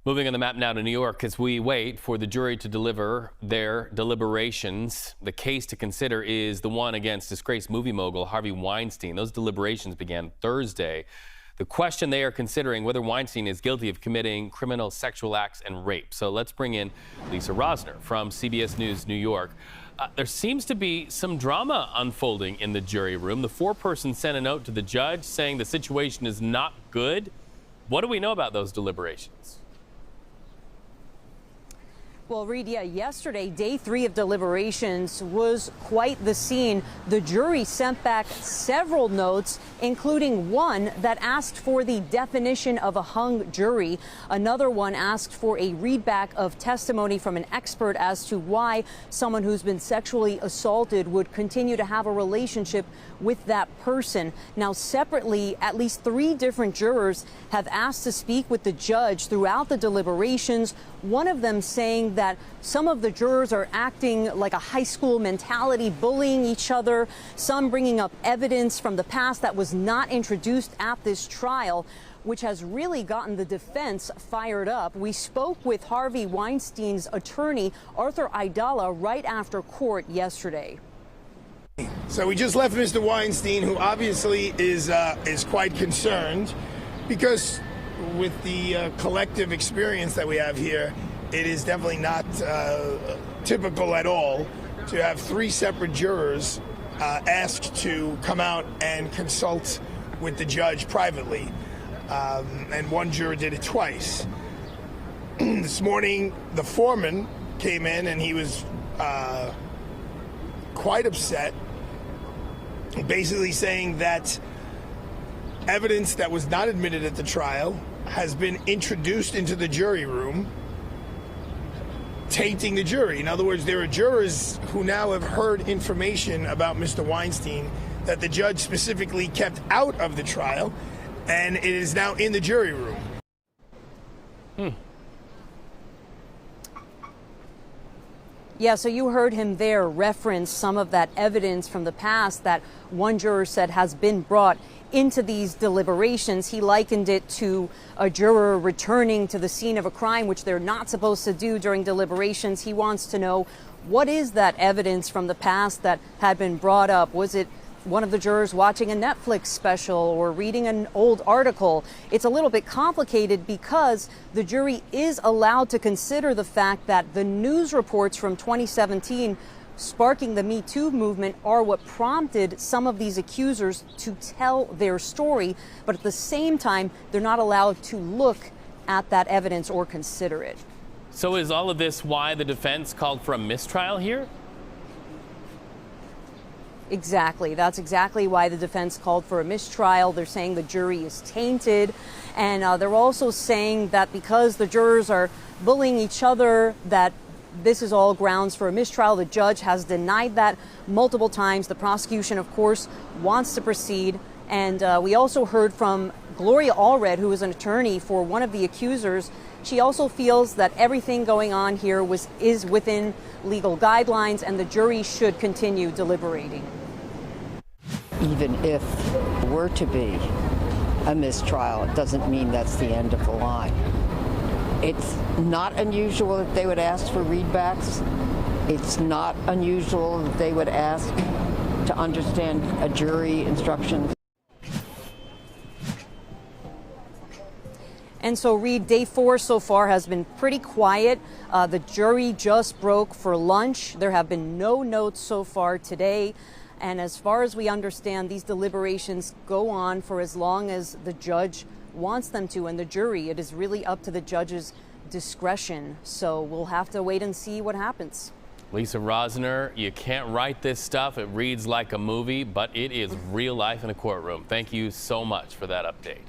Moving on the map now to New York as we wait for the jury to deliver their deliberations. The case to consider is the one against disgraced movie mogul Harvey Weinstein. Those deliberations began Thursday. The question they are considering whether Weinstein is guilty of committing criminal sexual acts and rape. So let's bring in Lisa Rozner from CBS News New York. There seems to be some drama unfolding in the jury room. The foreperson sent a note to the judge saying the situation is not good. What do we know about those deliberations? Well, Reed, yesterday, day 3 of deliberations was quite the scene. The jury sent back several notes, including one that asked for the definition of a hung jury. Another one asked for a readback of testimony from an expert as to why someone who's been sexually assaulted would continue to have a relationship with that person. Now, separately, at least 3 different jurors have asked to speak with the judge throughout the deliberations. One of them saying that some of the jurors are acting like a high school mentality, bullying each other, some bringing up evidence from the past that was not introduced at this trial, which has really gotten the defense fired up. We spoke with Harvey Weinstein's attorney, Arthur Aidala, right after court yesterday. So we just left Mr. Weinstein, who obviously is quite concerned because with the collective experience that we have here, it is definitely not typical at all to have 3 separate jurors asked to come out and consult with the judge privately. And one juror did it twice. This morning, the foreman came in and he was quite upset, basically saying that evidence that was not admitted at the trial has been introduced into the jury room, tainting the jury. In other words, there are jurors who now have heard information about Mr. Weinstein that the judge specifically kept out of the trial, and it is now in the jury room. Yeah, so you heard him there reference some of that evidence from the past that one juror said has been brought into these deliberations. He likened it to a juror returning to the scene of a crime, which they're not supposed to do during deliberations. He wants to know, what is that evidence from the past that had been brought up? Was it one of the jurors watching a Netflix special or reading an old article? It's a little bit complicated because the jury is allowed to consider the fact that the news reports from 2017 sparking the Me Too movement are what prompted some of these accusers to tell their story. But at the same time, they're not allowed to look at that evidence or consider it. So is all of this why the defense called for a mistrial here? Exactly. That's exactly why the defense called for a mistrial. They're saying the jury is tainted. And they're also saying that because the jurors are bullying each other, that this is all grounds for a mistrial. The judge has denied that multiple times. The prosecution, of course, wants to proceed. And we also heard from Gloria Allred, who is an attorney for one of the accusers. She also feels that everything going on here is within legal guidelines and the jury should continue deliberating. Even if it were to be a mistrial, it doesn't mean that's the end of the line. It's not unusual that they would ask for readbacks. It's not unusual that they would ask to understand a jury instruction. And so, Reed, day 4 so far has been pretty quiet. The jury just broke for lunch. There have been no notes so far today. And as far as we understand, these deliberations go on for as long as the judge wants them to. And the jury, it is really up to the judge's discretion. So we'll have to wait and see what happens. Lisa Rozner, you can't write this stuff. It reads like a movie, but it is real life in a courtroom. Thank you so much for that update.